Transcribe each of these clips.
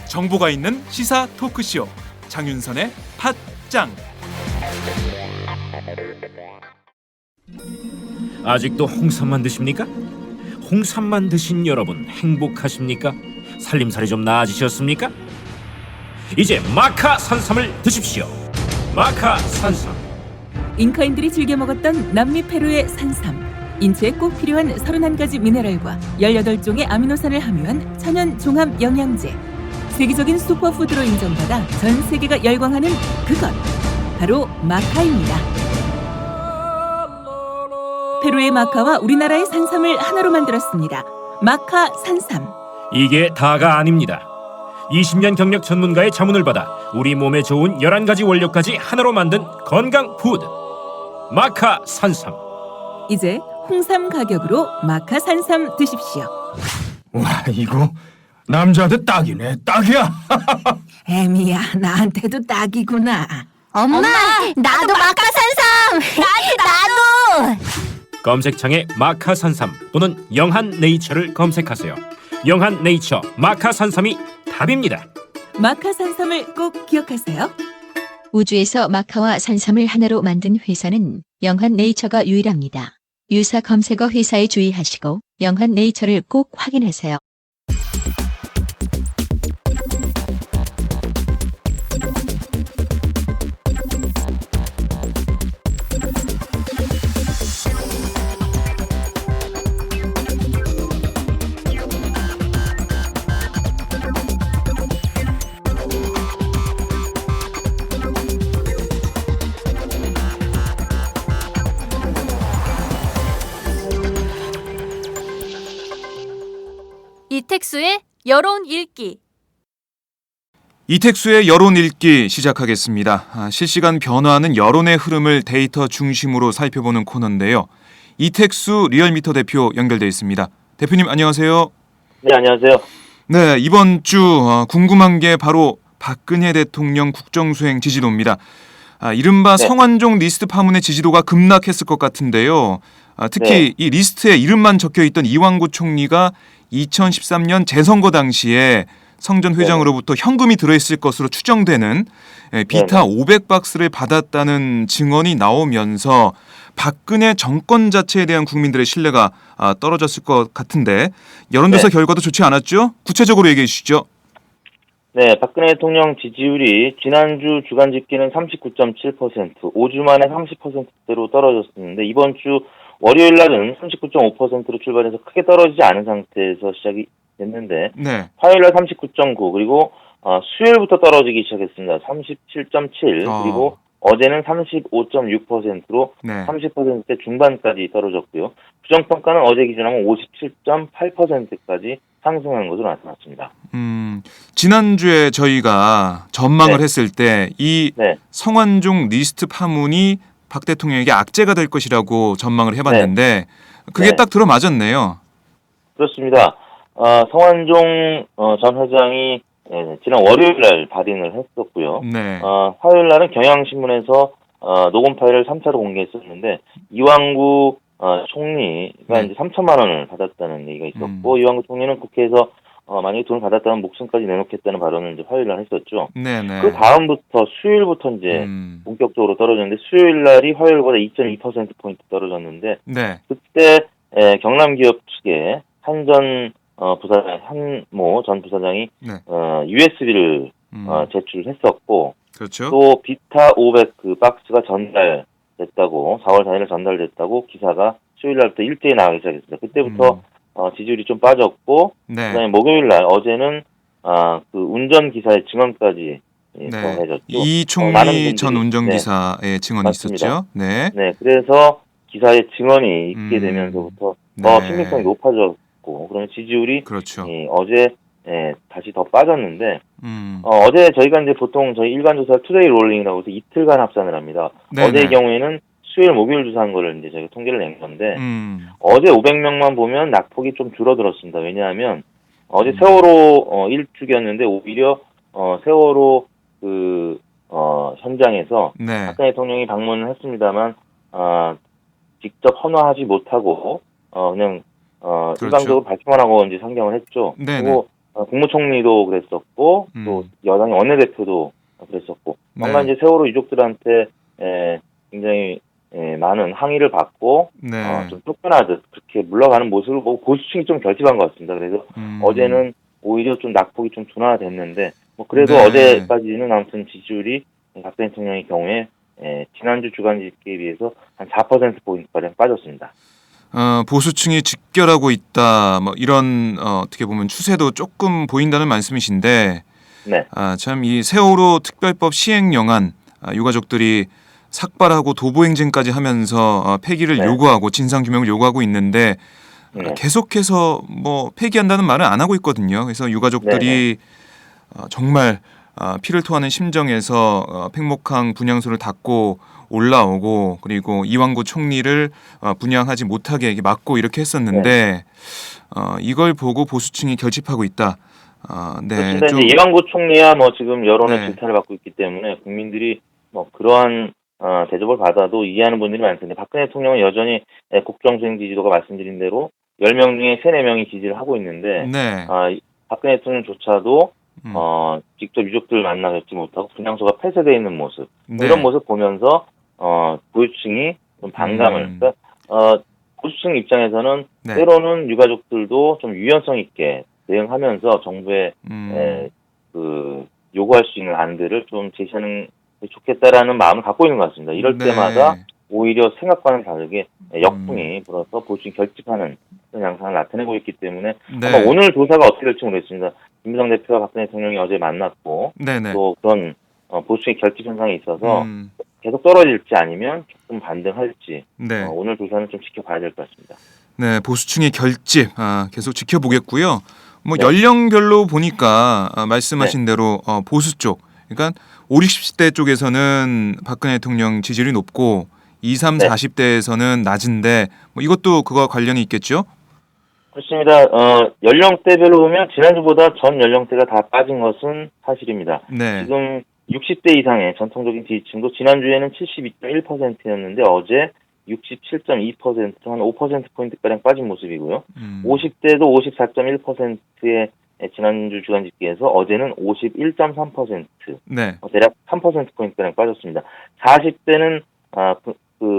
정보가 있는 시사 토크쇼 장윤선의 팟짱. 아직도 홍삼만 드십니까? 홍삼만 드신 여러분 행복하십니까? 살림살이 좀 나아지셨습니까? 이제 마카 산삼을 드십시오. 마카 산삼. 잉카인들이 즐겨 먹었던 남미 페루의 산삼. 인체에 꼭 필요한 31가지 미네랄과 18종의 아미노산을 함유한 천연 종합 영양제. 세계적인 슈퍼푸드로 인정받아 전 세계가 열광하는 그것 바로 마카입니다. 페루의 마카와 우리나라의 산삼을 하나로 만들었습니다. 마카 산삼. 이게 다가 아닙니다. 20년 경력 전문가의 자문을 받아 우리 몸에 좋은 11가지 원료까지 하나로 만든 건강 푸드 마카 산삼. 이제 홍삼 가격으로 마카 산삼 드십시오. 와, 이거 남자한테 딱이네. 딱이야. 애미야, 나한테도 딱이구나. 엄마, 나도 마카산삼. 나도. 검색창에 마카 산삼 또는 영한 네이처를 검색하세요. 영한 네이처 마카 산삼이 답입니다. 마카 산삼을 꼭 기억하세요. 우주에서 마카와 산삼을 하나로 만든 회사는 영한 네이처가 유일합니다. 유사 검색어 회사에 주의하시고 영한 네이처를 꼭 확인하세요. 이택수의 여론 읽기. 이택수의 여론 읽기 시작하겠습니다. 실시간 변화하는 여론의 흐름을 데이터 중심으로 살펴보는 코너인데요. 이택수 리얼미터 대표 연결돼 있습니다. 대표님 안녕하세요. 네, 안녕하세요. 네, 이번 주 궁금한 게 바로 박근혜 대통령 국정수행 지지도입니다. 이른바 네. 성완종 리스트 파문의 지지도가 급락했을 것 같은데요. 특히 이 리스트에 이름만 적혀있던 이완구 총리가 2013년 재선거 당시에 성전 회장으로부터 현금이 들어있을 것으로 추정되는 비타 500박스를 받았다는 증언이 나오면서 박근혜 정권 자체에 대한 국민들의 신뢰가 떨어졌을 것 같은데 여론조사 결과도 좋지 않았죠? 구체적으로 얘기해 주시죠. 네, 박근혜 대통령 지지율이 지난주 주간 집계는 39.7%, 5주 만에 30%대로 떨어졌었는데 이번 주 월요일 날은 39.5%로 출발해서 크게 떨어지지 않은 상태에서 시작이 됐는데 네. 화요일 날 39.9 그리고 수요일부터 떨어지기 시작했습니다. 37.7 그리고 어제는 35.6%로 네. 30%대 중반까지 떨어졌고요. 부정평가는 어제 기준하면 57.8%까지 상승한 것으로 나타났습니다. 지난주에 저희가 전망을 네. 했을 때 이 네. 성완종 리스트 파문이 박 대통령에게 악재가 될 것이라고 전망을 해봤는데 그게 네. 딱 들어맞았네요. 그렇습니다. 성완종 전 회장이 지난 월요일 날 발인을 했었고요. 네. 화요일 날은 경향신문에서 녹음 파일을 3차로 공개했었는데 이완구 총리가 이제 3천만 원을 받았다는 얘기가 있었고 이완구 총리는 국회에서 만약에 돈을 받았다면 목숨까지 내놓겠다는 발언을 이제 화요일 날 했었죠. 네네. 그 다음부터 수요일부터 이제 본격적으로 떨어졌는데 수요일 날이 화요일보다 2.2%포인트 떨어졌는데 네. 그때 경남기업 측에 한전 한모 전 부사장이 네. USB를 제출했었고 그렇죠. 또 비타 500 그 박스가 전달됐다고 4월 4일 전달됐다고 기사가 수요일 날부터 일제히 나가기 시작했습니다. 그때부터 지지율이 좀 빠졌고 네. 그다음에 목요일 날 어제는 그 운전기사의 증언까지 더해졌죠. 이 총리 전 운전기사의 증언이 맞습니다. 있었죠. 네. 네, 그래서 기사의 증언이 있게 되면서부터 더 네. 신빙성이 높아졌고 그러면 지지율이 그렇죠. 어제 다시 더 빠졌는데 음. 어제 저희가 이제 보통 저희 일간 조사 투데이 롤링이라고 해서 이틀간 합산을 합니다. 네네. 어제의 경우에는 수요일, 목요일 조사한 거를 이제 저희가 통계를 낸 건데 어제 500명만 보면 낙폭이 좀 줄어들었습니다. 왜냐하면 어제 세월호 1주기였는데 오히려 세월호 현장에서 네. 박근혜 대통령이 방문을 했습니다만 직접 헌화하지 못하고 그냥 그렇죠. 일방적으로 발표만 하고 이제 상경을 했죠. 네네. 그리고 국무총리도 그랬었고 또 여당의 원내대표도 그랬었고 뭔가 네. 이제 세월호 유족들한테 굉장히 많은 항의를 받고 네. 좀 쫓겨나듯 그렇게 물러가는 모습을 보고 보수층이 좀 결집한 것 같습니다. 그래서 어제는 오히려 좀 낙폭이 좀 둔화됐는데 뭐 그래도 네. 어제까지는 아무튼 지지율이 박근혜 대통령의 경우에 지난주 주간 집계에 비해서 한 4%포인트가량 빠졌습니다. 보수층이 직결하고 있다. 뭐 이런 어떻게 보면 추세도 조금 보인다는 말씀이신데, 네. 참 이 세월호 특별법 시행령안 유가족들이 삭발하고 도보행진까지 하면서 폐기를 네. 요구하고 진상규명을 요구하고 있는데 네. 계속해서 뭐 폐기한다는 말은 안 하고 있거든요. 그래서 유가족들이 정말 피를 토하는 심정에서 팽목항 분향소를 닫고 올라오고 그리고 이완구 총리를 분향하지 못하게 막고 이렇게 했었는데 이걸 보고 보수층이 결집하고 있다. 네, 그렇습니다. 이제 이완구 총리야 뭐 지금 여론의 네. 질타를 받고 있기 때문에 국민들이 뭐 그러한 대접을 받아도 이해하는 분들이 많던데 박근혜 대통령은 여전히 국정수행 지지도가 말씀드린 대로 10명 중에 3, 4명이 지지를 하고 있는데 네, 박근혜 대통령조차도 직접 유족들을 만나 뵙지 못하고 분향소가 폐쇄되어 있는 모습 네. 이런 모습 보면서 보수층이 좀 반감을 그러니까 보수층 입장에서는 네. 때로는 유가족들도 좀 유연성 있게 대응하면서 정부에 요구할 수 있는 안들을 좀 제시하는 게 좋겠다라는 마음을 갖고 있는 것 같습니다. 이럴 네. 때마다 오히려 생각과는 다르게 역풍이 불어서 보수층이 결집하는 그런 양상을 나타내고 있기 때문에 네. 아마 오늘 조사가 어떻게 될지 모르겠습니다. 김무성 대표와 박근혜 대통령이 어제 만났고 네네. 또 그런 보수층의 결집 현상이 있어서 음, 계속 떨어질지 아니면 조금 반등할지 네. 오늘 조사는 좀 지켜봐야 될 것 같습니다. 네, 보수층의 결집 계속 지켜보겠고요. 뭐 네. 연령별로 보니까 말씀하신 대로 보수 쪽, 그러니까 5, 60대 쪽에서는 박근혜 대통령 지지율이 높고 20, 30, 네. 40대에서는 낮은데 뭐 이것도 그거와 관련이 있겠죠? 그렇습니다. 연령대별로 보면 지난주보다 전 연령대가 다 빠진 것은 사실입니다. 네. 지금 60대 이상의 전통적인 지지층도 지난주에는 72.1%였는데 어제 67.2%, 한 5%포인트가량 빠진 모습이고요. 50대도 54.1%의 지난주 주간 집계에서 어제는 51.3%, 네. 대략 3%포인트가량 빠졌습니다. 40대는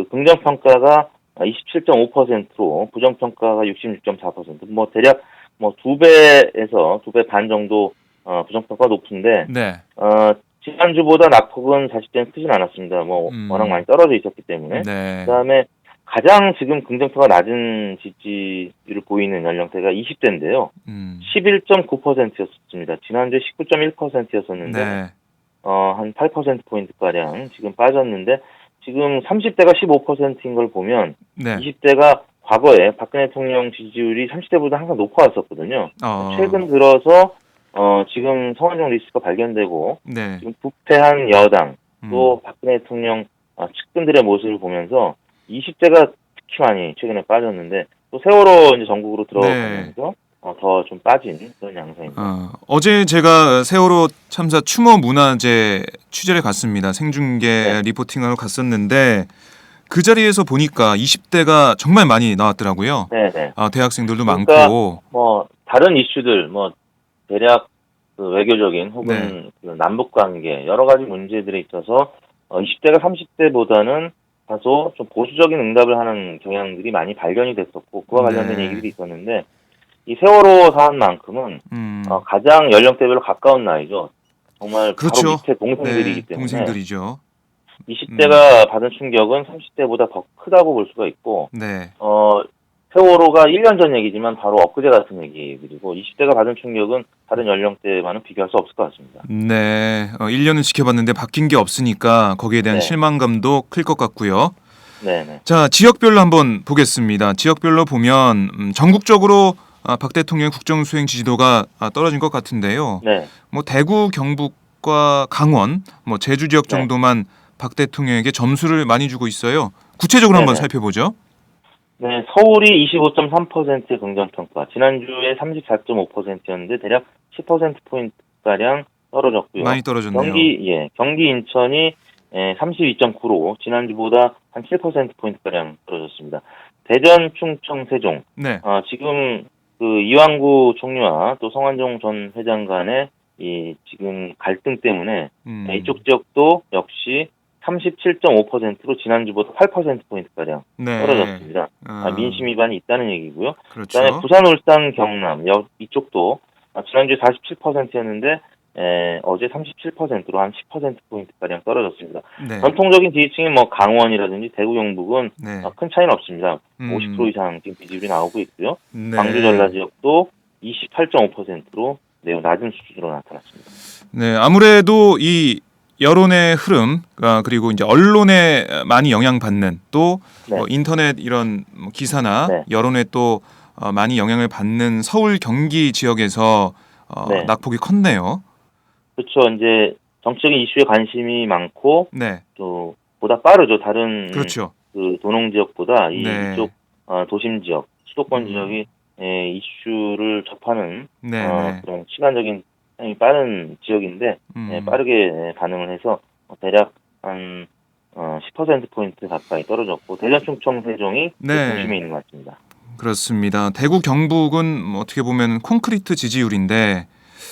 긍정평가가 27.5%로 부정평가가 66.4%, 뭐 대략 뭐 2배에서 2배 반 정도 부정평가가 높은데 네. 지난주보다 낙폭은 40대는 크진 않았습니다. 뭐 워낙 많이 떨어져 있었기 때문에. 네. 그다음에 가장 지금 긍정표가 낮은 지지율을 보이는 연령대가 20대인데요. 11.9%였습니다. 지난주에 19.1%였었는데 네. 한 8%포인트가량 지금 빠졌는데 지금 30대가 15%인 걸 보면 네. 20대가 과거에 박근혜 대통령 지지율이 30대보다 항상 높아왔었거든요. 최근 들어서 지금 성완종 리스트가 발견되고 네. 지금 부패한 여당 또 박근혜 대통령 측근들의 모습을 보면서 20대가 특히 많이 최근에 빠졌는데 또 세월호 이제 전국으로 들어가면서 더 좀 빠진 그런 양상입니다. 어제 제가 세월호 참사 추모 문화제 취재를 갔습니다. 생중계 리포팅하러 갔었는데 그 자리에서 보니까 20대가 정말 많이 나왔더라고요. 네네. 대학생들도 그러니까 많고. 뭐 다른 이슈들 뭐 대략 그 외교적인 혹은 그 남북 관계 여러 가지 문제들에 있어서 20대가 30대보다는 다소 좀 보수적인 응답을 하는 경향들이 많이 발견이 됐었고 그와 관련된 얘기들이 있었는데 이 세월호 사안만큼은 가장 연령대별로 가까운 나이죠. 정말 그렇죠. 바로 밑에 동생들이기 때문에 동생들이죠. 20대가 받은 충격은 30대보다 더 크다고 볼 수가 있고 네. 세월호가 1년 전 얘기지만 바로 엊그제 같은 얘기들이고 20대가 받은 충격은 다른 연령대와는 비교할 수 없을 것 같습니다. 네. 1년을 지켜봤는데 바뀐 게 없으니까 거기에 대한 실망감도 클 것 같고요. 네네. 자, 지역별로 한번 보겠습니다. 지역별로 보면 전국적으로 박 대통령의 국정수행 지지도가 떨어진 것 같은데요. 네. 뭐 대구, 경북과 강원, 뭐 제주 지역 정도만 박 대통령에게 점수를 많이 주고 있어요. 구체적으로 한번 살펴보죠. 네, 서울이 25.3%의 긍정평가, 지난주에 34.5%였는데 대략 10%포인트가량 떨어졌고요. 많이 떨어졌네요. 경기 인천이 32.9로 지난주보다 한 7%포인트가량 떨어졌습니다. 대전, 충청, 세종. 네. 지금 그 이완구 총리와 또 성완종 전 회장 간의 이 지금 갈등 때문에 이쪽 지역도 역시 37.5%로 지난주보다 8%포인트가량 네. 떨어졌습니다. 아, 민심 위반이 있다는 얘기고요. 그렇죠. 그다음에 부산, 울산, 경남 이쪽도 지난주에 47%였는데 어제 37%로 한 10%포인트가량 떨어졌습니다. 네. 전통적인 지지층인 뭐 강원이라든지 대구, 경북은 네. 큰 차이는 없습니다. 음. 50% 이상 지금 지지율이 나오고 있고요. 네. 광주, 전라 지역도 28.5%로 매우 낮은 수준으로 나타났습니다. 네, 아무래도 이 여론의 흐름 그리고 이제 언론에 많이 영향받는 또 네. 인터넷 이런 기사나 네. 여론에 또 많이 영향을 받는 서울 경기 지역에서 네. 낙폭이 컸네요. 그렇죠. 이제 정치적인 이슈에 관심이 많고 네, 또 보다 빠르죠. 다른 그렇죠. 그 도농 지역보다 네. 이쪽 도심 지역, 수도권 지역이 이슈를 접하는 네, 네. 그런 시간적인 상당히 빠른 지역인데 빠르게 반응을 해서 대략 한 10%포인트 가까이 떨어졌고 대전, 충청, 세종이 네. 중심에 있는 것 같습니다. 그렇습니다. 대구, 경북은 뭐 어떻게 보면 콘크리트 지지율인데,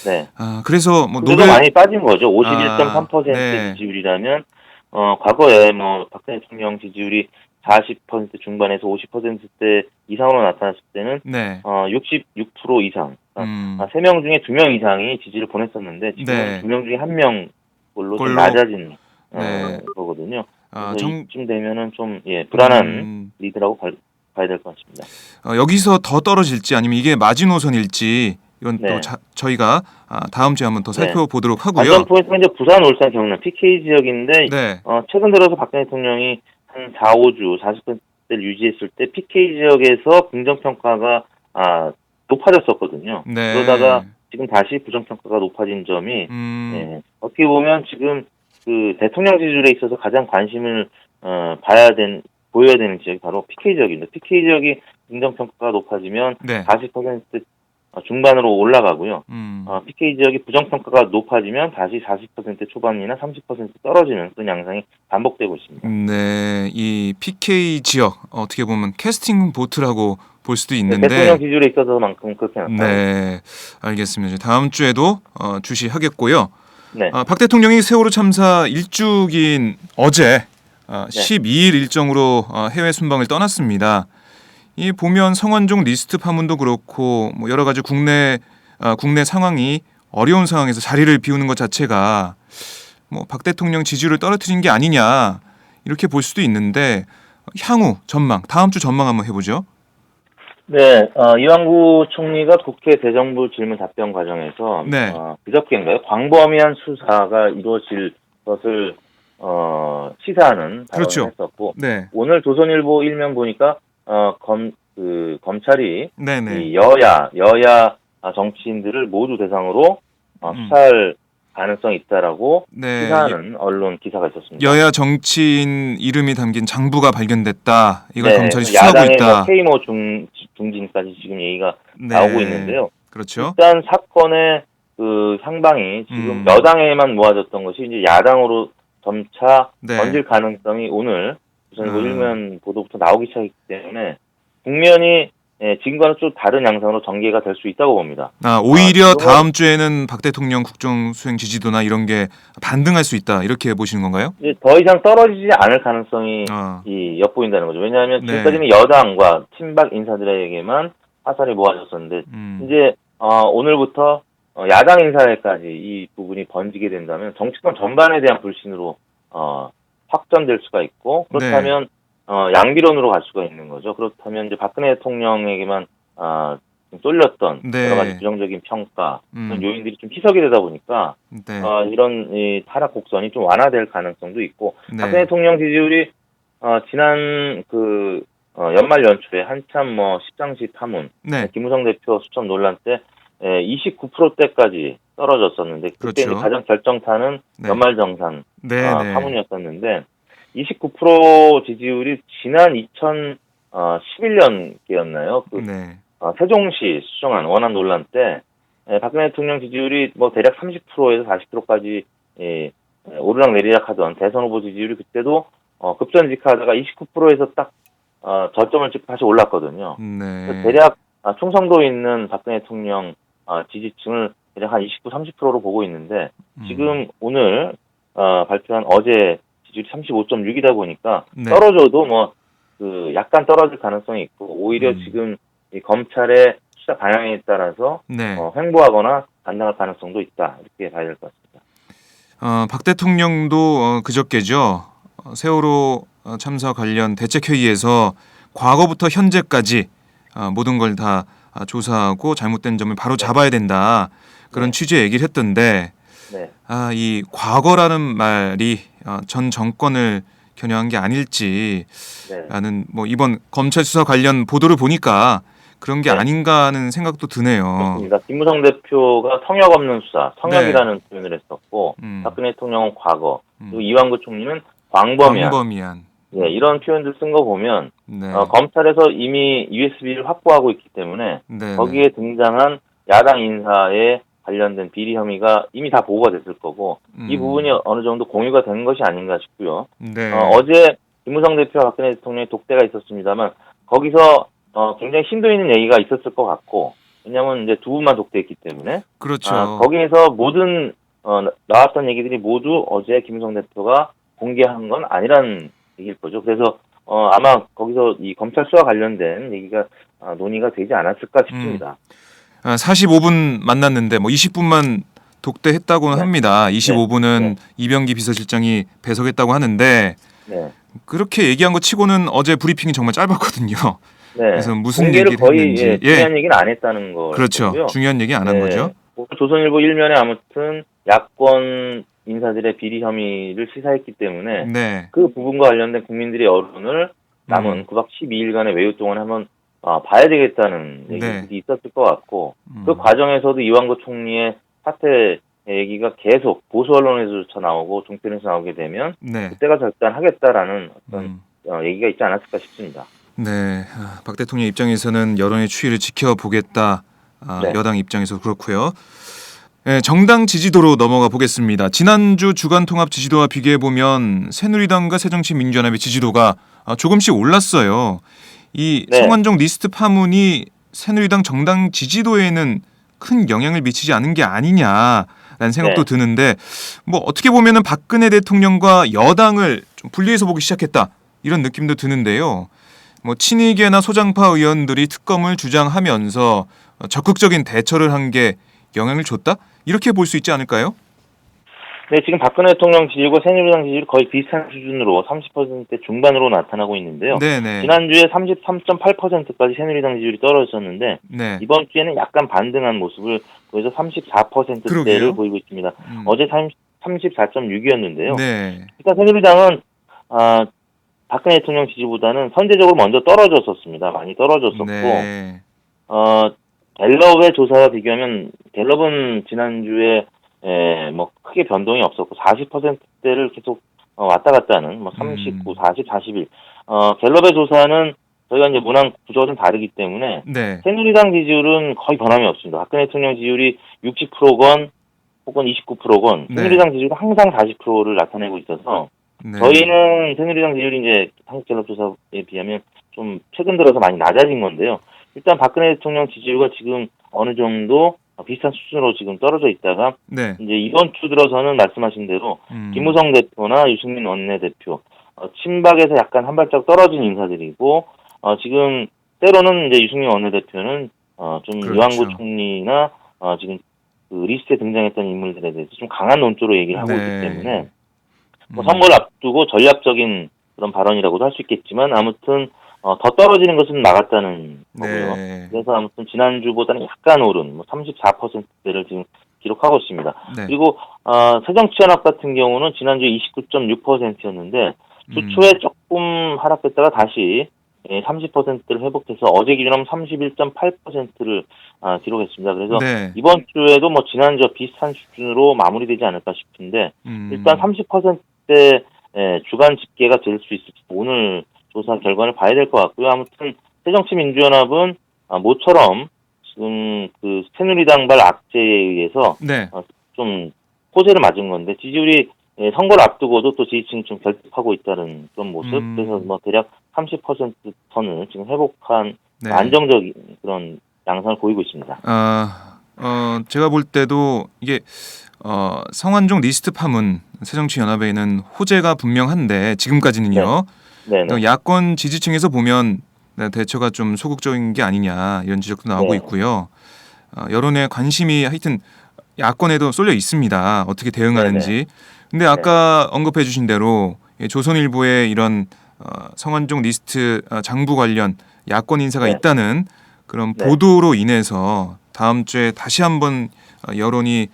네. 그래서 뭐 그래도 많이 빠진 거죠. 51.3% 네. 지지율이라면 과거에 뭐 박근혜 대통령 지지율이 40% 중반에서 50%대 이상으로 나타났을 때는 네, 66% 이상, 3명 중에 2명 이상이 지지를 보냈었는데 지금은 네. 2명 중에 1명 꼴로 좀 꼴로. 낮아진 네. 거거든요. 아, 그래서 정, 이쯤 되면은 좀 불안한 리드라고 봐야 될 것 같습니다. 여기서 더 떨어질지 아니면 이게 마지노선일지 이건 네. 또 저희가 다음 주에 한번 더 네. 살펴보도록 하고요. 관전 포인트가 이제 부산, 울산, 경남 PK 지역인데 네, 최근 들어서 박근혜 대통령이 한 4, 5주 40%를 유지했을 때 PK 지역에서 긍정평가가 높아졌었거든요. 네. 그러다가 지금 다시 부정평가가 높아진 점이 어떻게 보면 지금 그 대통령 지지율에 있어서 가장 관심을 보여야 되는 지역이 바로 PK 지역입니다. PK 지역이 긍정평가가 높아지면 네. 40% 중반으로 올라가고요. PK 지역이 부정평가가 높아지면 다시 40% 초반이나 30% 떨어지는 그런 양상이 반복되고 있습니다. 네, 이 PK 지역 어떻게 보면 캐스팅 보트라고 볼 수도 있는데, 대통령 지지율에 있어서만큼 그렇게 나타나고 네, 알겠습니다. 다음 주에도 주시하겠고요. 네. 박 대통령이 세월호 참사 일주기인 어제 12일 일정으로 해외 순방을 떠났습니다. 이 보면 성완종 리스트 파문도 그렇고 뭐 여러 가지 국내 상황이 어려운 상황에서 자리를 비우는 것 자체가 뭐 박 대통령 지지율을 떨어뜨린 게 아니냐 이렇게 볼 수도 있는데 향후 전망, 다음 주 전망 한번 해보죠. 네, 이완구 총리가 국회 대정부 질문 답변 과정에서 네. 그저께인가요? 광범위한 수사가 이루어질 것을 시사하는 그렇죠. 발언을 했었고 네, 오늘 조선일보 일면 보니까 검찰이 네네. 이 여야 정치인들을 모두 대상으로 수사할 가능성이 있다라고 네, 시사하는 언론 기사가 있었습니다. 여야 정치인 이름이 담긴 장부가 발견됐다. 이걸 네, 검찰이 수사하고 야당의 있다. 뭐 K모 중진까지 지금 얘기가 네. 나오고 있는데요. 그렇죠. 일단 사건의 그 향방이 지금 음. 여당에만 모아졌던 것이 이제 야당으로 점차 네. 번질 가능성이 오늘 조선일보 음. 일면 보도부터 나오기 시작했기 때문에 국면이 지금과는 좀 다른 양상으로 전개가 될 수 있다고 봅니다. 오히려 지금은- 다음 주에는 박 대통령 국정수행 지지도나 이런 게 반등할 수 있다 이렇게 보시는 건가요? 이제 더 이상 떨어지지 않을 가능성이 아, 엿보인다는 거죠. 왜냐하면 네. 지금까지는 여당과 친박 인사들에게만 화살이 모아졌었는데 이제 오늘부터 야당 인사에까지 이 부분이 번지게 된다면 정치권 전반에 대한 불신으로 확전될 수가 있고 그렇다면 양비론으로 갈 수가 있는 거죠. 그렇다면 이제 박근혜 대통령에게만 좀 쏠렸던 네. 여러 가지 부정적인 평가 그런 요인들이 좀 희석이 되다 보니까 네. 이런 이 타락 곡선이 좀 완화될 가능성도 있고 네. 박근혜 대통령 지지율이 지난 그 연말 연초에 한참 뭐 십장시 파문, 네. 김무성 대표 수첩 논란 때 29%대까지 떨어졌었는데 그때 그렇죠. 이제 가장 결정타는 네. 연말 정산 네. 네. 파문이었었는데 29% 지지율이 지난 2011년께였나요? 그 네. 세종시 수정안 원안 논란 때 박근혜 대통령 지지율이 뭐 대략 30%에서 40%까지 오르락내리락하던 대선 후보 지지율이 그때도 급전직하다가 29%에서 딱 저점을 찍고 다시 올랐거든요. 그래서 네. 대략 충성도 있는 박근혜 대통령 지지층을 대략 한 29, 30%로 보고 있는데 지금 오늘 발표한 어제 지지율이 35.6이다 보니까 네. 떨어져도 뭐 약간 떨어질 가능성이 있고 오히려 지금 이 검찰의 수사 방향에 따라서 네. 횡보하거나 반등할 가능성도 있다 이렇게 봐야 될 것 같습니다. 박 대통령도 그저께죠. 세월호 참사 관련 대책회의에서 과거부터 현재까지 모든 걸 다 조사하고 잘못된 점을 바로 잡아야 된다. 그런 취지의 얘기를 했던데 네. 이 과거라는 말이 전 정권을 겨냥한 게 아닐지 네. 라는 뭐 이번 검찰 수사 관련 보도를 보니까 그런 게 네. 아닌가 하는 생각도 드네요. 그렇습니다. 김무성 대표가 성역 없는 수사, 성역이라는 표현을 했었고 박근혜 대통령은 과거, 그리고 이완구 총리는 광범위한 광범위한. 예, 이런 표현들 쓴 거 보면 네. 검찰에서 이미 USB를 확보하고 있기 때문에 네. 거기에 등장한 야당 인사에 관련된 비리 혐의가 이미 다 보고가 됐을 거고 이 부분이 어느 정도 공유가 된 것이 아닌가 싶고요. 네. 어제 김무성 대표와 박근혜 대통령의 독대가 있었습니다만 거기서 굉장히 심도 있는 얘기가 있었을 것 같고 왜냐하면 이제 두 분만 독대했기 때문에 그렇죠. 거기에서 모든 나왔던 얘기들이 모두 어제 김무성 대표가 공개한 건 아니라는 얘기일 거죠. 그래서 아마 거기서 이 검찰 수사 관련된 얘기가 논의가 되지 않았을까 싶습니다. 45분 만났는데 뭐 20분만 독대했다고는 네. 합니다. 25분은 네. 이병기 비서실장이 배석했다고 하는데 네. 그렇게 얘기한 거 치고는 어제 브리핑이 정말 짧았거든요. 네. 그래서 무슨 공개를 얘기를 거의 했는지. 중요한 얘기는 안 했다는 거. 그렇죠. 중요한 얘기 안 한 거죠. 조선일보 일면에 아무튼 야권 인사들의 비리 혐의를 시사했기 때문에 네. 그 부분과 관련된 국민들의 여론을 남은 9박 12일간의 외유 동안 한번 봐야 되겠다는 얘기들이 있었을 것 같고 그 과정에서도 이완구 총리의 사퇴 얘기가 계속 보수 언론에서조차 나오고 종편에서 나오게 되면 네. 그때가 결단하겠다라는 어떤 얘기가 있지 않았을까 싶습니다. 네. 박 대통령 입장에서는 여론의 추이를 지켜보겠다. 네. 여당 입장에서 그렇고요. 네, 정당 지지도로 넘어가 보겠습니다. 지난주 주간 통합 지지도와 비교해 보면 새누리당과 새정치민주연합의 지지도가 조금씩 올랐어요. 이 네. 성완종 리스트 파문이 새누리당 정당 지지도에는 큰 영향을 미치지 않은 게 아니냐라는 생각도 네. 드는데 뭐 어떻게 보면은 박근혜 대통령과 여당을 좀 분리해서 보기 시작했다 이런 느낌도 드는데요. 뭐 친이계나 소장파 의원들이 특검을 주장하면서 적극적인 대처를 한 게 영향을 줬다? 이렇게 볼 수 있지 않을까요? 네, 지금 박근혜 대통령 지지율과 새누리당 지지율이 거의 비슷한 수준으로 30% 중반으로 나타나고 있는데요. 네네. 지난주에 33.8%까지 새누리당 지지율이 떨어졌는데 네. 이번 주에는 약간 반등한 모습을 보여서 34%대를 그러게요. 보이고 있습니다. 어제 34.6이었는데요. 네. 일단 새누리당은 박근혜 대통령 지지보다는 선제적으로 먼저 떨어졌었습니다. 많이 떨어졌었고 네. 갤럽의 조사와 비교하면 갤럽은 지난주에 뭐 크게 변동이 없었고 40%대를 계속 왔다 갔다 하는 뭐 39, 40, 41. 갤럽의 조사는 저희가 이제 문항 구조가 좀 다르기 때문에 네. 새누리당 지지율은 거의 변함이 없습니다. 박근혜 대통령 지지율이 60%건 혹은 29%건 네. 새누리당 지지율은 항상 40%를 나타내고 있어서 네. 저희는 새누리당 지지율이 이제 한국갤럽 조사에 비하면 좀 최근 들어서 많이 낮아진 건데요. 일단 박근혜 대통령 지지율과 지금 어느 정도 비슷한 수준으로 지금 떨어져 있다가 네. 이제 이번 주 들어서는 말씀하신 대로 김무성 대표나 유승민 원내대표 친박에서 약간 한 발짝 떨어진 인사들이고 지금 때로는 이제 유승민 원내대표는 좀 그렇죠. 이완구 총리나 지금 그 리스트에 등장했던 인물들에 대해서 좀 강한 논조로 얘기를 하고 네. 있기 때문에 뭐 선거를 앞두고 전략적인 그런 발언이라고도 할 수 있겠지만 아무튼 더 떨어지는 것은 막았다는 거고요. 네. 그래서 아무튼 지난주보다는 약간 오른 34%대를 지금 기록하고 있습니다. 네. 그리고 새정치연합 같은 경우는 지난주에 29.6%였는데 주 초에 조금 하락했다가 다시 30%를 회복해서 어제 기준하면 31.8%를 기록했습니다. 그래서 네. 이번 주에도 뭐 지난주와 비슷한 수준으로 마무리되지 않을까 싶은데 일단 30%대 주간 집계가 될 수 있을지 오늘 조사 결과를 봐야 될 것 같고요. 아무튼 새정치민주연합은 모처럼 지금 그 새누리당발 악재에 의해서 네. 좀 호재를 맞은 건데 지지율이 선거를 앞두고도 또 지지층이 좀 결집하고 있다는 그런 모습. 그래서 뭐 대략 30% 선을 지금 회복한 네. 안정적인 그런 양상을 보이고 있습니다. 제가 볼 때도 이게 성완종 리스트 파문 새정치연합에는 호재가 분명한데 지금까지는요. 네네. 야권 지지층에서 보면 대처가 좀 소극적인 게 아니냐 이런 지적도 나오고 네. 있고요. 여론의 관심이 하여튼 야권에도 쏠려 있습니다. 어떻게 대응하는지. 근데 아까 언급해 주신 대로 조선일보에 이런 성완종 리스트 장부 관련 야권 인사가 네. 있다는 그런 네. 보도로 인해서 다음 주에 다시 한번 여론이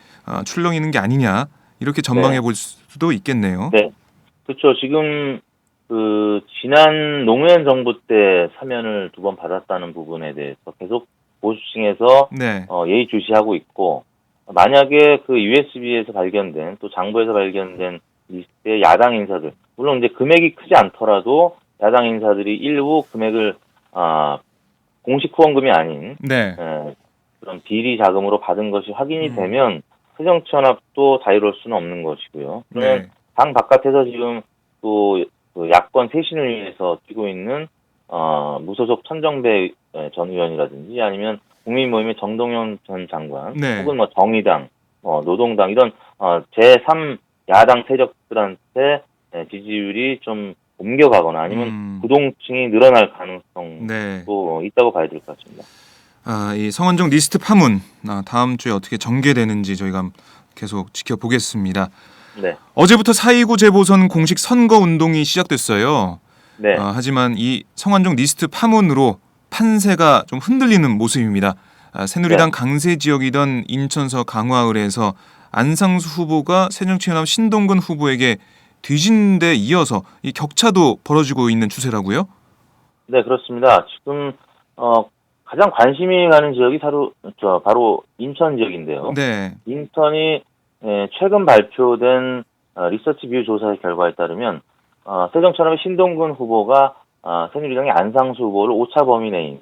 출렁이는 게 아니냐 이렇게 전망해 볼 수도 있겠네요. 네. 그렇죠. 지금 그 지난 노무현 정부 때 사면을 2번 받았다는 부분에 대해서 계속 보수층에서 네. 예의주시하고 있고, 만약에 그 USB에서 발견된 또 장부에서 발견된 리스트의 야당 인사들, 물론 이제 금액이 크지 않더라도 야당 인사들이 일부 금액을 공식 후원금이 아닌 네. 그런 비리 자금으로 받은 것이 확인이 되면 새정치연합도 자유로울 수는 없는 것이고요. 그러면 네. 당 바깥에서 지금 또 그 야권 쇄신을 위해서 뛰고 있는 무소속 천정배 전 의원이라든지 아니면 국민모임의 정동영 전 장관, 네. 혹은 뭐 정의당, 노동당 이런 제3 야당 세력들한테 지지율이 좀 옮겨가거나 아니면 부동층이 늘어날 가능성도 네. 있다고 봐야 될 것 같습니다. 이 성완종 리스트 파문 다음 주에 어떻게 전개되는지 저희가 계속 지켜보겠습니다. 네. 어제부터 4.29 재보선 공식 선거 운동이 시작됐어요. 네. 하지만 이 성완종 리스트 파문으로 판세가 좀 흔들리는 모습입니다. 새누리당 강세 지역이던 인천서 강화을에서 안상수 후보가 새정치연합 신동근 후보에게 뒤진 데 이어서 이 격차도 벌어지고 있는 추세라고요? 네, 그렇습니다. 지금 가장 관심이 가는 지역이 바로 인천 지역인데요. 네. 인천이 최근 발표된 리서치 뷰 조사의 결과에 따르면 새정치연합의 신동근 후보가 새누리당의 안상수 후보를 오차 범위 내인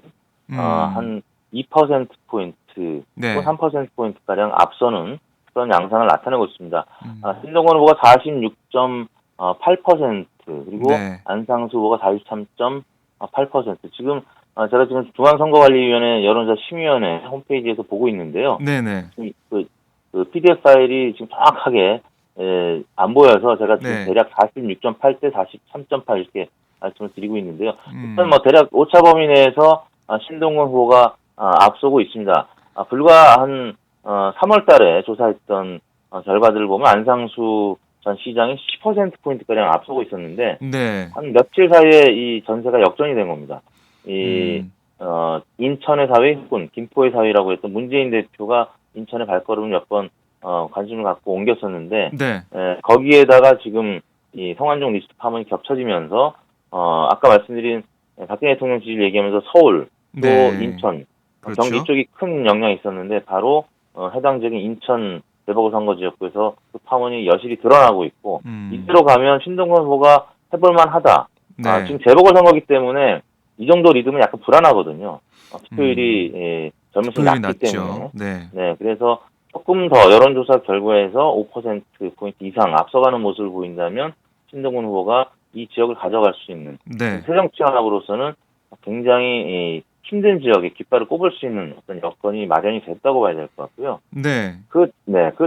한 2%포인트, 네. 3%포인트가량 앞서는 그런 양상을 나타내고 있습니다. 신동근 후보가 46.8%, 그리고 네. 안상수 후보가 43.8%. 지금 제가 지금 중앙선거관리위원회 여론조사 심의위원회 홈페이지에서 보고 있는데요. 네네. 그 PDF 파일이 지금 정확하게 안 보여서 제가 지금 네. 대략 46.8 대 43.8 이렇게 말씀을 드리고 있는데요. 일단 음. 뭐 대략 오차 범위 내에서 신동근 후보가 앞서고 있습니다. 불과 한 3월 달에 조사했던 결과들을 보면 안상수 전 시장이 10%포인트가량 앞서고 있었는데, 네. 한 며칠 사이에 이 전세가 역전이 된 겁니다. 인천의 사위 혹은 김포의 사위라고 했던 문재인 대표가 인천의 발걸음을 몇 번 관심을 갖고 옮겼었는데, 네. 거기에다가 지금 이 성완종 리스트 파문이 겹쳐지면서 아까 말씀드린 박근혜 대통령 지지를 얘기하면서 서울 또 네. 인천, 그렇죠. 경기 쪽이 큰 영향이 있었는데 바로 해당 지역인 인천 재보궐선거 지역구에서 그 파문이 여실히 드러나고 있고, 이대로 가면 신동근 후보가 해볼만하다. 네. 지금 재보궐선거기 때문에 이 정도 리듬은 약간 불안하거든요. 투표율이 젊은층이 투표율이 낮기 낮죠. 때문에. 네. 네, 그래서 조금 더 여론조사 결과에서 5%포인트 이상 앞서가는 모습을 보인다면 신동근 후보가 이 지역을 가져갈 수 있는, 네. 새정치연합으로서는 굉장히 힘든 지역에 깃발을 꼽을 수 있는 어떤 여건이 마련이 됐다고 봐야 될 것 같고요. 네. 그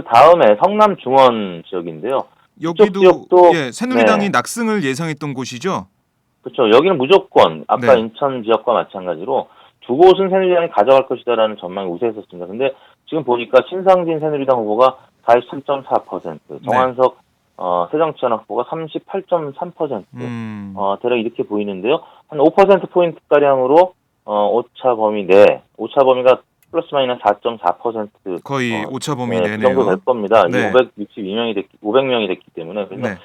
다음에 성남 중원 지역인데요. 여기도 지역도- 새누리당이 네. 낙승을 예상했던 곳이죠. 그렇죠. 여기는 무조건 아까 네. 인천 지역과 마찬가지로 두 곳은 새누리당이 가져갈 것이다라는 전망이 우세했었습니다. 근데 지금 보니까 신상진 새누리당 후보가 43.4%, 정한석 새정치연합 후보가 38.3%, 대략 이렇게 보이는데요. 한 5%포인트가량으로 오차 범위 내, 오차 범위가 플러스 마이너스 4.4%, 거의 오차 범위 그 내네요. 정도 될 겁니다. 네. 500명이 됐기 때문에. 그래서 네.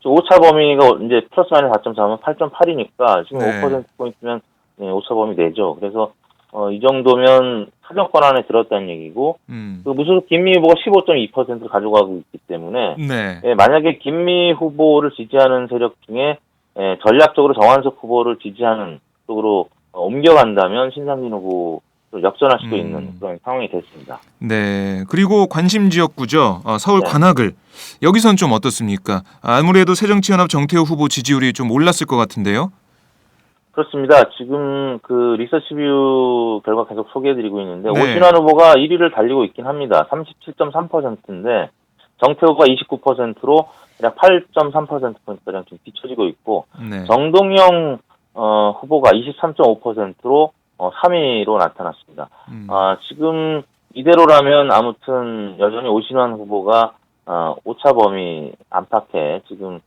오차 범위가 이제 플러스 마이너스 4.4면 8.8이니까 지금 네. 5%포인트면 오차 범위 내죠. 그래서 이 정도면 사정권 안에 들었다는 얘기고, 그 무소속 김미 후보가 15.2%를 가져가고 있기 때문에, 네. 만약에 김미 후보를 지지하는 세력 중에 전략적으로 정한석 후보를 지지하는 쪽으로 옮겨간다면 신상진 후보 또 역전할 수도 있는 그런 상황이 됐습니다. 네. 그리고 관심 지역구죠. 서울 네. 관악을. 여기선 좀 어떻습니까? 아무래도 새정치연합 정태호 후보 지지율이 좀 올랐을 것 같은데요. 그렇습니다. 지금 그 리서치뷰 결과 계속 소개해드리고 있는데 네. 오신환 후보가 1위를 달리고 있긴 합니다. 37.3%인데 정태호 후보가 29%로 약 8.3%포인트가량 좀 뒤처지고 있고 네. 정동영 후보가 23.5%로 3위로 나타났습니다. 지금 이대로라면 아무튼 여전히 오신환 후보가 오차 범위 안팎에 지금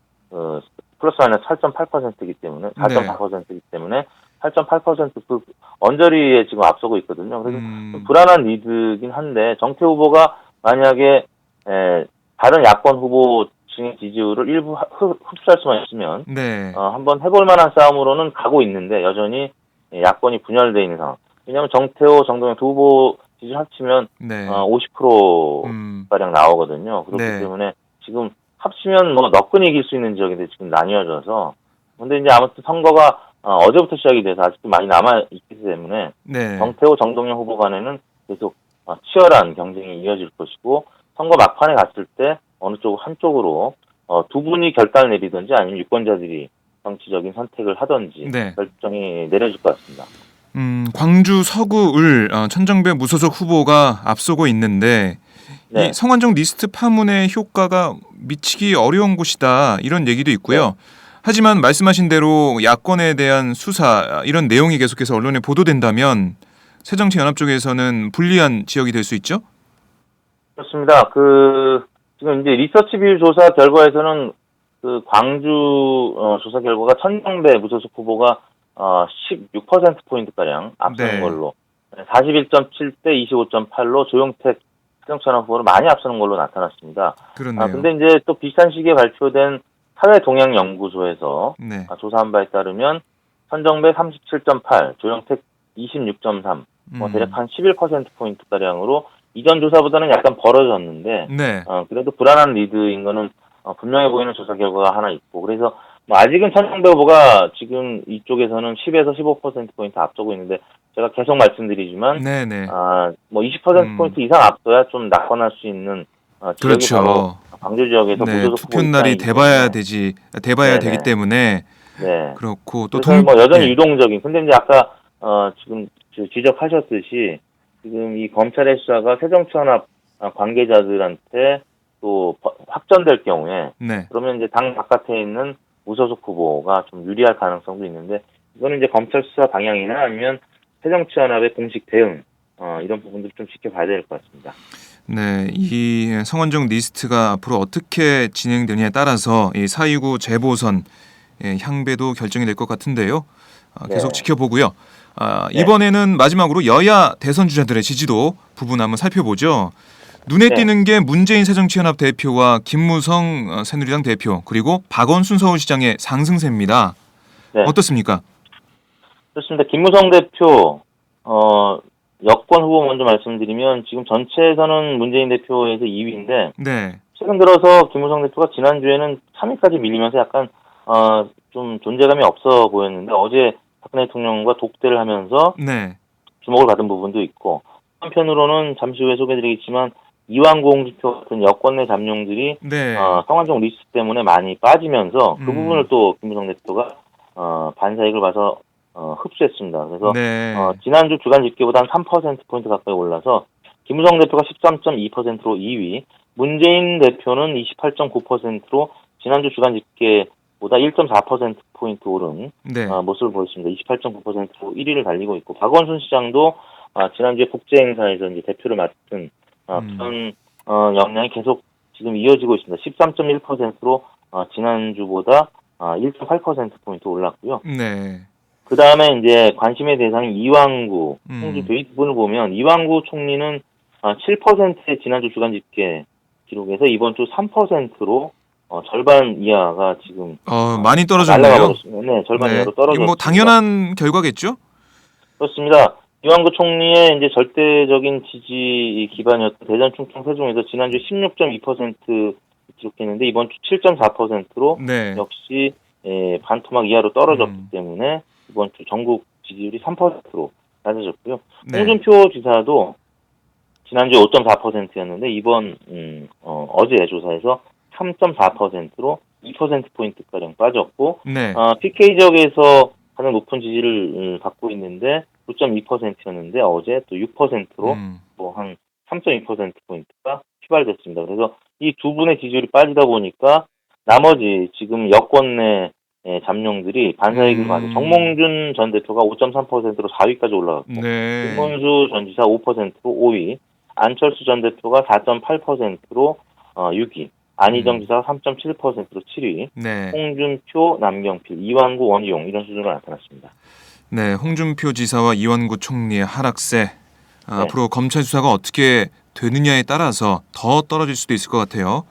플러스 마이너스 8.8%이기 때문에 4.4%이기 때문에 8.8% 그 언저리에 지금 앞서고 있거든요. 그래서 좀 불안한 리드긴 한데 정태 후보가 만약에 다른 야권 후보 층의 지지율을 일부 흡수할 수만 있으면 네. 한번 해볼 만한 싸움으로는 가고 있는데 여전히 야권이 분열되어 있는 상황. 왜냐하면 정태호, 정동영 두 후보 지지율 합치면 네. 50%가량 나오거든요. 그렇기 네. 때문에 지금 합치면 뭐 너끈히 이길 수 있는 지역인데 지금 나뉘어져서 근데 이제 아무튼 선거가 어제부터 시작이 돼서 아직도 많이 남아있기 때문에 네. 정태호, 정동영 후보 간에는 계속 치열한 경쟁이 이어질 것이고 선거 막판에 갔을 때 어느 쪽 한쪽으로 두 분이 결단을 내리든지 아니면 유권자들이 정치적인 선택을 하든지 네. 결정이 내려질 것 같습니다. 광주 서구을 천정배 무소속 후보가 앞서고 있는데 네. 이 성완종 리스트 파문의 효과가 미치기 어려운 곳이다 이런 얘기도 있고요. 하지만 말씀하신 대로 야권에 대한 수사 이런 내용이 계속해서 언론에 보도된다면 새정치연합 쪽에서는 불리한 지역이 될 수 있죠? 그렇습니다. 지금 이제 리서치뷰 조사 결과에서는 그 광주 조사 결과가 천정배 무소속 후보가 16%포인트가량 앞서는 네. 걸로 41.7대 25.8로 조용택 새정치연합 후보를 많이 앞서는 걸로 나타났습니다. 그렇네요. 근데 이제 또 비슷한 시기에 발표된 사회동향연구소에서 네. 조사한 바에 따르면 천정배 37.8, 조영택 26.3, 대략 한 11%포인트가량으로 이전 조사보다는 약간 벌어졌는데, 네. 그래도 불안한 리드인 거는 분명해 보이는 조사 결과가 하나 있고, 그래서 뭐 아직은 천정배 후보가 지금 이쪽에서는 10에서 15%포인트 앞서고 있는데, 제가 계속 말씀드리지만, 네네. 뭐 20%포인트 이상 앞서야 좀 낙관할 수 있는 지역이 바로 그렇죠. 광주 지역에서 네. 무소속 투표 후보 날이 입장이기 돼봐야 때문에. 돼봐야 네네. 되기 때문에 네. 그렇고 또 그래서 뭐 여전히 예. 유동적인. 근데 이제 아까 지금 지적하셨듯이 지금 이 검찰의 수사가 새정치연합 관계자들한테 또 확전될 경우에 네. 그러면 이제 당 바깥에 있는 무소속 후보가 좀 유리할 가능성도 있는데 이거는 이제 검찰 수사 방향이나 아니면 새정치연합의 공식 대응 이런 부분들 좀 지켜봐야 될 것 같습니다. 네, 이 성완종 리스트가 앞으로 어떻게 진행되느냐에 따라서 이 4.29 재보선 향배도 결정이 될 것 같은데요. 계속 네. 지켜보고요. 네. 이번에는 마지막으로 여야 대선 주자들의 지지도 부분 한번 살펴보죠. 눈에 네. 띄는 게 문재인 새정치연합 대표와 김무성 새누리당 대표 그리고 박원순 서울시장의 상승세입니다. 네. 어떻습니까? 그렇습니다. 김무성 대표 여권 후보 먼저 말씀드리면 지금 전체에서는 문재인 대표에서 2위인데 네. 최근 들어서 김무성 대표가 지난주에는 3위까지 밀리면서 약간 좀 존재감이 없어 보였는데 어제 박근혜 대통령과 독대를 하면서 네. 주목을 받은 부분도 있고 한편으로는 잠시 후에 소개드리겠지만 이완구 홍준표 같은 여권 내 잠룡들이 네. 성완종 리스트 때문에 많이 빠지면서 그 음. 부분을 또 김무성 대표가 반사익을 봐서 흡수했습니다. 그래서 네. 지난주 주간 집계보다 한 3%포인트 가까이 올라서 김무성 대표가 13.2%로 2위, 문재인 대표는 28.9%로 지난주 주간 집계보다 1.4%포인트 오른 네. 모습을 보였습니다. 28.9%로 1위를 달리고 있고 박원순 시장도 지난주에 국제행사에서 이제 대표를 맡은 그런 역량이 계속 지금 이어지고 있습니다. 13.1%로 지난주보다 1.8%포인트 올랐고요. 네. 그 다음에 이제 관심의 대상이 이완구, 홍준표 이 부분을 보면 이완구 총리는 7%의 지난주 주간 집계 기록에서 이번 주 3%로 절반 이하가 지금 많이 날아가 떨어졌네요. 버렸습니다. 네, 절반 네. 이하로 떨어졌습니다. 뭐 당연한 결과겠죠? 그렇습니다. 이완구 총리의 이제 절대적인 지지 기반이었던 대전 충청 세종에서 지난주 16.2% 기록했는데 이번 주 7.4%로 네. 역시 반토막 이하로 떨어졌기 때문에 이번 주 전국 지지율이 3%로 낮아졌고요. 네. 홍준표 지사도 지난주에 5.4%였는데 이번 어제 조사에서 3.4%로 2%포인트가량 빠졌고 네. PK 지역에서 가장 높은 지지를 받고 있는데 9.2%였는데 어제 또 6%로 뭐 한 3.2%포인트가 휘발됐습니다. 그래서 이 두 분의 지지율이 빠지다 보니까 나머지 지금 여권 내 잠룡들이 반사이익을 가서 정몽준 전 대표가 5.3%로 4위까지 올라갔고 네. 김문수 전 지사 5%로 5위, 안철수 전 대표가 4.8%로 6위, 안희정 지사가 3.7%로 7위, 네. 홍준표, 남경필, 이완구, 원희용 이런 수준으로 나타났습니다. 네, 홍준표 지사와 이완구 총리의 하락세. 네. 앞으로 검찰 수사가 어떻게 되느냐에 따라서 더 떨어질 수도 있을 것 같아요.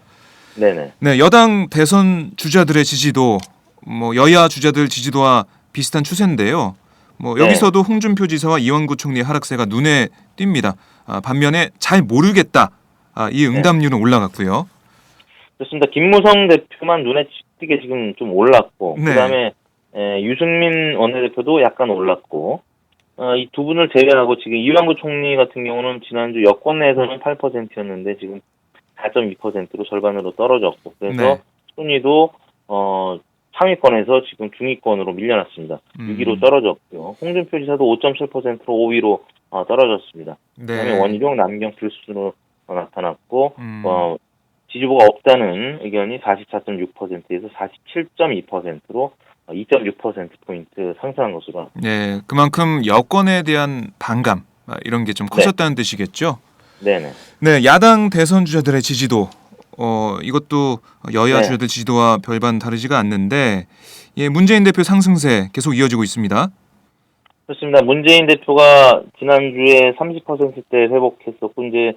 네네. 네, 여당 대선 주자들의 지지도 뭐 여야 주자들 지지도와 비슷한 추세인데요. 뭐 네. 여기서도 홍준표 지사와 이완구 총리의 하락세가 눈에 띕니다. 반면에 잘 모르겠다. 이 응답률은 올라갔고요. 그렇습니다. 김무성 대표만 눈에 띄게 지금 좀 올랐고, 네. 그다음에 유승민 원내대표도 약간 올랐고, 이 두 분을 제외하고 지금 이완구 총리 같은 경우는 지난주 여권 내에서는 8%였는데 지금 4.2%로 절반으로 떨어졌고, 그래서 네. 순위도 상위권에서 지금 중위권으로 밀려났습니다. 6위로 떨어졌고요. 홍준표 지사도 5.7%로 5위로 떨어졌습니다. 그다음에 네. 원희룡, 남경필 수준으로 나타났고, 지지도가 없다는 의견이 44.6%에서 47.2%로 2.6%포인트 상승한 것으로. 네, 그만큼 여권에 대한 반감 이런 게 좀 커졌다는 뜻이겠죠. 네네. 네, 야당 대선 주자들의 지지도 이것도 여야 네. 주자들 지지도와 별반 다르지가 않는데 문재인 대표 상승세 계속 이어지고 있습니다. 그렇습니다. 문재인 대표가 지난주에 30%대 회복했었고 이제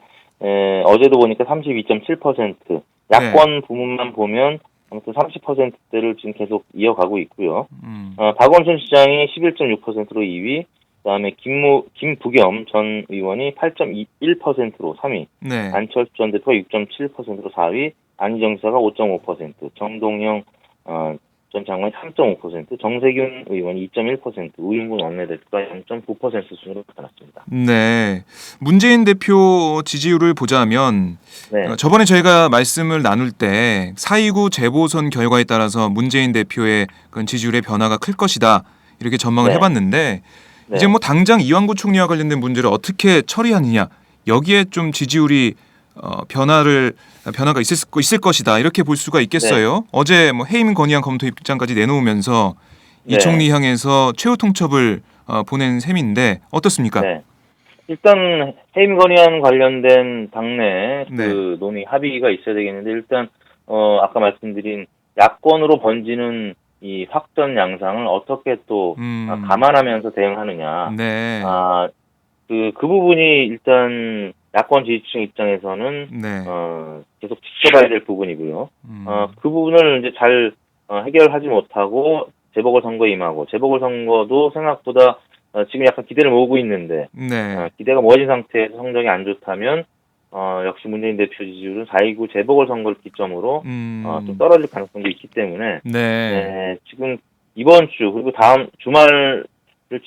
어제도 보니까 32.7%. 야권 부문만 보면 아무튼 30%대를 지금 계속 이어가고 있고요. 박원순 시장이 11.6%로 2위, 그다음에 김부겸 전 의원이 8.1%로 3위, 네. 안철수 전 대표가 6.7%로 4위, 안희정 지사가 5.5%, 정동영 전 장관이 3.5%, 정세균 의원이 2.1%, 우윤근 원내대표가 0.9% 수준으로 나타났습니다. 네, 문재인 대표 지지율을 보자면 네. 저번에 저희가 말씀을 나눌 때 4.29 재보선 결과에 따라서 문재인 대표의 그런 지지율의 변화가 클 것이다 이렇게 전망을 네. 해봤는데 네. 이제 뭐 당장 이완구 총리와 관련된 문제를 어떻게 처리하느냐 여기에 좀 지지율이 변화가 있을 것이다 이렇게 볼 수가 있겠어요. 네. 어제 뭐 해임 건의안 검토 입장까지 내놓으면서 이 네. 총리 향해서 최후 통첩을 보낸 셈인데 어떻습니까? 네. 일단 해임 건의안 관련된 당내 네. 그 논의 합의가 있어야 되겠는데 일단 아까 말씀드린 야권으로 번지는 이 확전 양상을 어떻게 또 감안하면서 대응하느냐. 네. 그 부분이 일단 야권 지지층 입장에서는 네. 계속 지켜봐야 될 부분이고요. 그 부분을 이제 잘 해결하지 못하고 재보궐선거에 임하고 재보궐선거도 생각보다 지금 약간 기대를 모으고 있는데 네. 기대가 모아진 상태에서 성적이 안 좋다면 역시 문재인 대표 지지율은 4.29 재보궐선거를 기점으로 좀 떨어질 가능성도 있기 때문에 네. 지금 이번 주 그리고 다음 주말을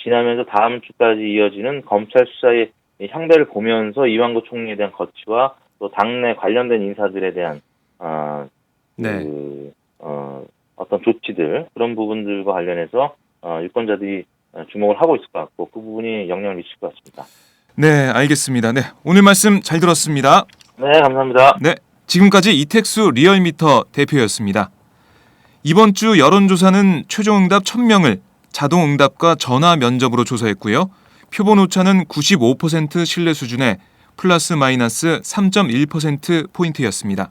지나면서 다음 주까지 이어지는 검찰 수사의 향배를 보면서 이완구 총리에 대한 거취와 또 당내 관련된 인사들에 대한 네. 어떤 조치들 그런 부분들과 관련해서 유권자들이 주목을 하고 있을 것 같고 그 부분이 영향을 미칠 것 같습니다. 네, 알겠습니다. 네, 오늘 말씀 잘 들었습니다. 네, 감사합니다. 네, 지금까지 이택수 리얼미터 대표였습니다. 이번 주 여론조사는 최종응답 1000명을 자동응답과 전화 면접으로 조사했고요. 표본 오차는 95% 신뢰 수준의 플러스 마이너스 3.1%포인트였습니다.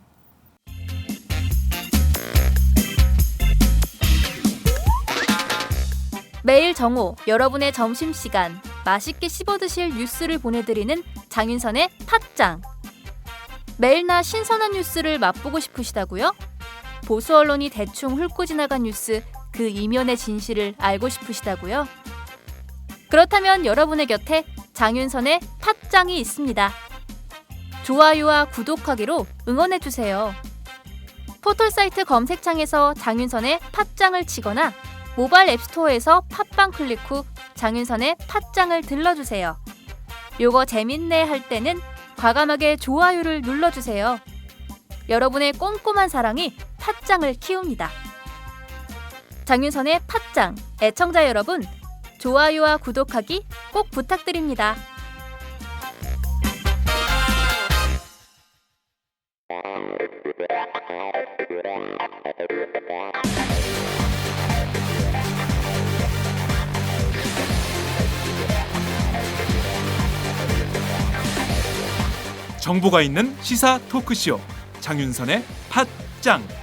매일 정오 여러분의 점심시간 맛있게 씹어드실 뉴스를 보내드리는 장윤선의 팟짱. 매일나 신선한 뉴스를 맛보고 싶으시다고요? 보수 언론이 대충 훑고 지나간 뉴스 그 이면의 진실을 알고 싶으시다고요? 그렇다면 여러분의 곁에 장윤선의 팟짱이 있습니다. 좋아요와 구독하기로 응원해주세요. 포털사이트 검색창에서 장윤선의 팟짱을 치거나 모바일 앱스토어에서 팟빵 클릭 후 장윤선의 팟짱을 들러주세요. 요거 재밌네 할 때는 과감하게 좋아요를 눌러주세요. 여러분의 꼼꼼한 사랑이 팟짱을 키웁니다. 장윤선의 팟짱 애청자 여러분, 좋아요와 구독하기 꼭 부탁드립니다. 정보가 있는 시사 토크쇼 장윤선의 팟짱.